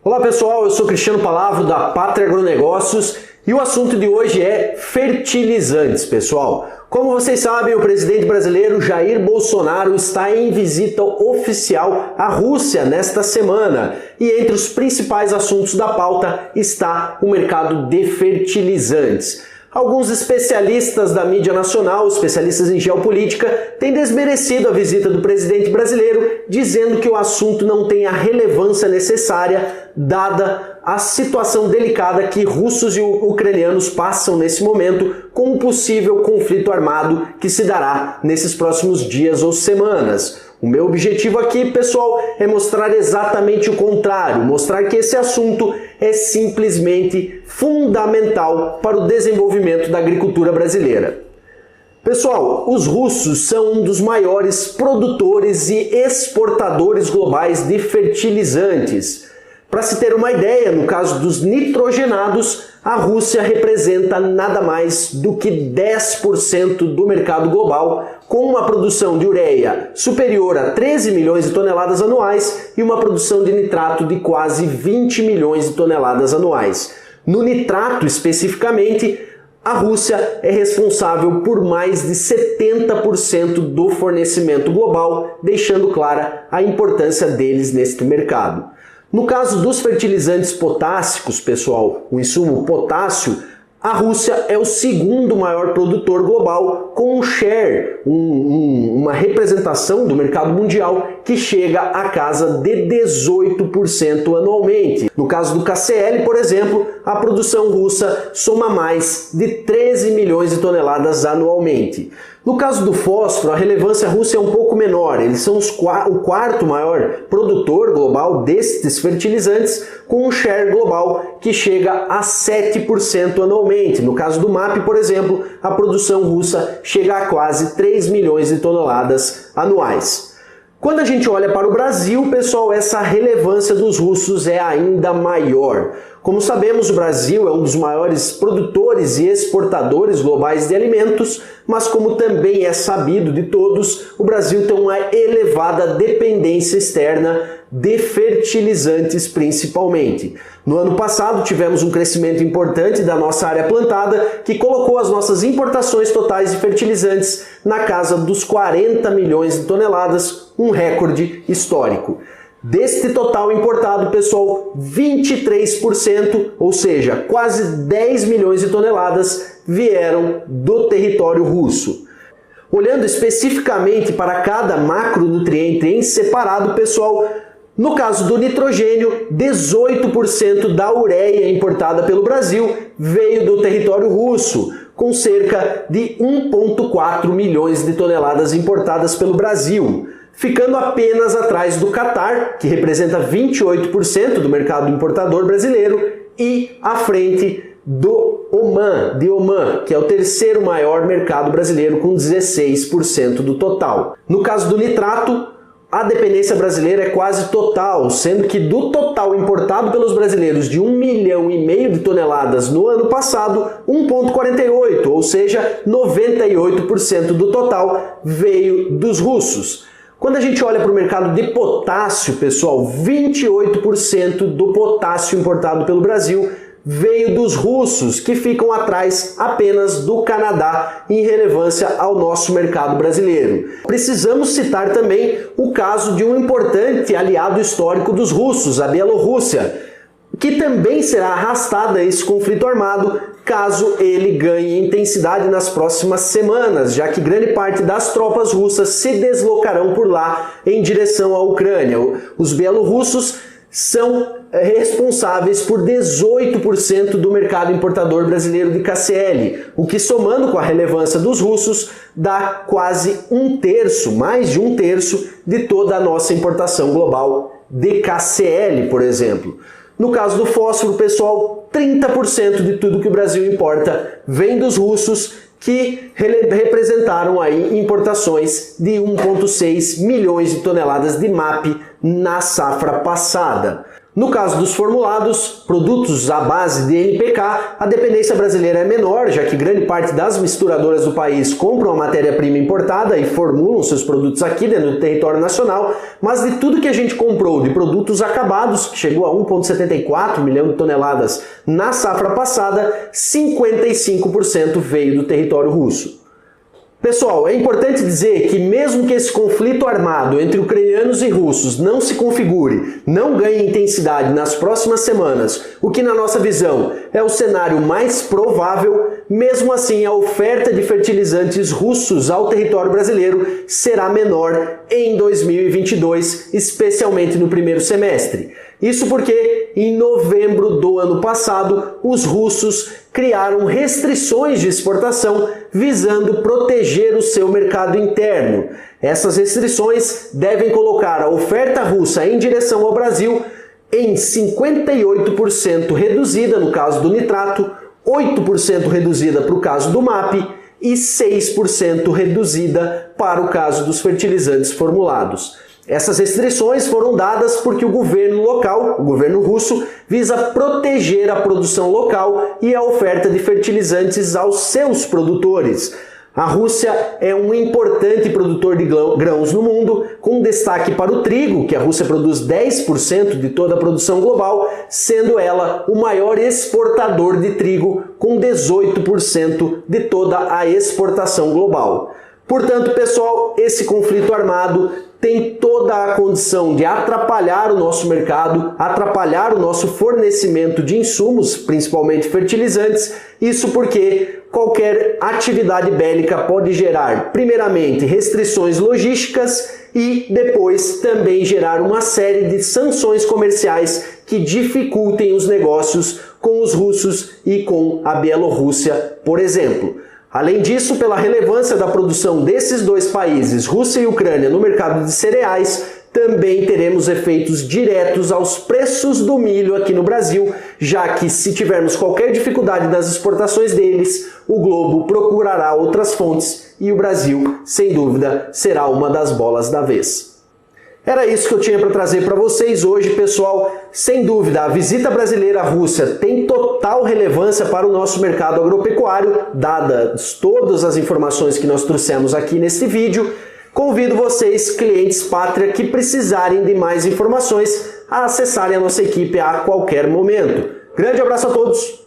Olá pessoal, eu sou Cristiano Palavro da Pátria Agronegócios e o assunto de hoje é fertilizantes, pessoal. Como vocês sabem, o presidente brasileiro Jair Bolsonaro está em visita oficial à Rússia nesta semana e entre os principais assuntos da pauta está o mercado de fertilizantes. Alguns especialistas da mídia nacional, especialistas em geopolítica, têm desmerecido a visita do presidente brasileiro, dizendo que o assunto não tem a relevância necessária, dada a situação delicada que russos e ucranianos passam nesse momento com um possível conflito armado que se dará nesses próximos dias ou semanas. O meu objetivo aqui, pessoal, é mostrar exatamente o contrário, mostrar que esse assunto é simplesmente fundamental para o desenvolvimento da agricultura brasileira. Pessoal, os russos são um dos maiores produtores e exportadores globais de fertilizantes. Para se ter uma ideia, no caso dos nitrogenados, a Rússia representa nada mais do que 10% do mercado global, com uma produção de ureia superior a 13 milhões de toneladas anuais e uma produção de nitrato de quase 20 milhões de toneladas anuais. No nitrato, especificamente, a Rússia é responsável por mais de 70% do fornecimento global, deixando clara a importância deles neste mercado. No caso dos fertilizantes potássicos, pessoal, o insumo potássio, a Rússia é o segundo maior produtor global, com um share, uma representação do mercado mundial que chega à casa de 18% anualmente. No caso do KCl, por exemplo, a produção russa soma mais de 13 milhões de toneladas anualmente. No caso do fósforo, a relevância russa é um pouco menor, eles são o quarto maior produtor global destes fertilizantes, com um share global que chega a 7% anualmente. No caso do MAP, por exemplo, a produção russa chega a quase 3 milhões de toneladas anuais. Quando a gente olha para o Brasil, pessoal, essa relevância dos russos é ainda maior. Como sabemos, o Brasil é um dos maiores produtores e exportadores globais de alimentos, mas como também é sabido de todos, o Brasil tem uma elevada dependência externa de fertilizantes principalmente. No ano passado tivemos um crescimento importante da nossa área plantada, que colocou as nossas importações totais de fertilizantes na casa dos 40 milhões de toneladas, um recorde histórico. Deste total importado, pessoal, 23%, ou seja, quase 10 milhões de toneladas, vieram do território russo. Olhando especificamente para cada macronutriente em separado, pessoal, no caso do nitrogênio, 18% da ureia importada pelo Brasil veio do território russo, com cerca de 1,4 milhões de toneladas importadas pelo Brasil, ficando apenas atrás do Catar, que representa 28% do mercado importador brasileiro, e à frente do Oman, que é o terceiro maior mercado brasileiro, com 16% do total. No caso do nitrato, a dependência brasileira é quase total, sendo que do total importado pelos brasileiros de 1,5 milhão de toneladas no ano passado, 1,48, ou seja, 98% do total veio dos russos. Quando a gente olha para o mercado de potássio, pessoal, 28% do potássio importado pelo Brasil veio dos russos, que ficam atrás apenas do Canadá em relevância ao nosso mercado brasileiro. Precisamos citar também o caso de um importante aliado histórico dos russos, a Bielorrússia, que também será arrastada a esse conflito armado caso ele ganhe intensidade nas próximas semanas, já que grande parte das tropas russas se deslocarão por lá em direção à Ucrânia. Os bielorrussos são responsáveis por 18% do mercado importador brasileiro de KCl, o que, somando com a relevância dos russos, dá quase mais de um terço de toda a nossa importação global de KCl, por exemplo. No caso do fósforo, pessoal, 30% de tudo que o Brasil importa vem dos russos, que representaram aí importações de 1,6 milhões de toneladas de MAP na safra passada. No caso dos formulados, produtos à base de NPK, a dependência brasileira é menor, já que grande parte das misturadoras do país compram a matéria-prima importada e formulam seus produtos aqui dentro do território nacional, mas de tudo que a gente comprou de produtos acabados, que chegou a 1,74 milhão de toneladas na safra passada, 55% veio do território russo. Pessoal, é importante dizer que mesmo que esse conflito armado entre ucranianos e russos não se configure, não ganhe intensidade nas próximas semanas, o que na nossa visão é o cenário mais provável, mesmo assim a oferta de fertilizantes russos ao território brasileiro será menor em 2022, especialmente no primeiro semestre. Isso porque, em novembro do ano passado, os russos criaram restrições de exportação visando proteger o seu mercado interno. Essas restrições devem colocar a oferta russa em direção ao Brasil em 58% reduzida no caso do nitrato, 8% reduzida para o caso do MAP e 6% reduzida para o caso dos fertilizantes formulados. Essas restrições foram dadas porque o governo local, o governo russo, visa proteger a produção local e a oferta de fertilizantes aos seus produtores. A Rússia é um importante produtor de grãos no mundo, com destaque para o trigo, que a Rússia produz 10% de toda a produção global, sendo ela o maior exportador de trigo, com 18% de toda a exportação global. Portanto, pessoal, esse conflito armado tem toda a condição de atrapalhar o nosso mercado, atrapalhar o nosso fornecimento de insumos, principalmente fertilizantes. Isso porque qualquer atividade bélica pode gerar, primeiramente, restrições logísticas e depois também gerar uma série de sanções comerciais que dificultem os negócios com os russos e com a Bielorrússia, por exemplo. Além disso, pela relevância da produção desses dois países, Rússia e Ucrânia, no mercado de cereais, também teremos efeitos diretos aos preços do milho aqui no Brasil, já que se tivermos qualquer dificuldade nas exportações deles, o globo procurará outras fontes e o Brasil, sem dúvida, será uma das bolas da vez. Era isso que eu tinha para trazer para vocês hoje, pessoal. Sem dúvida, a visita brasileira à Rússia tem total relevância para o nosso mercado agropecuário, dadas todas as informações que nós trouxemos aqui nesse vídeo. Convido vocês, clientes Pátria, que precisarem de mais informações, a acessarem a nossa equipe a qualquer momento. Grande abraço a todos!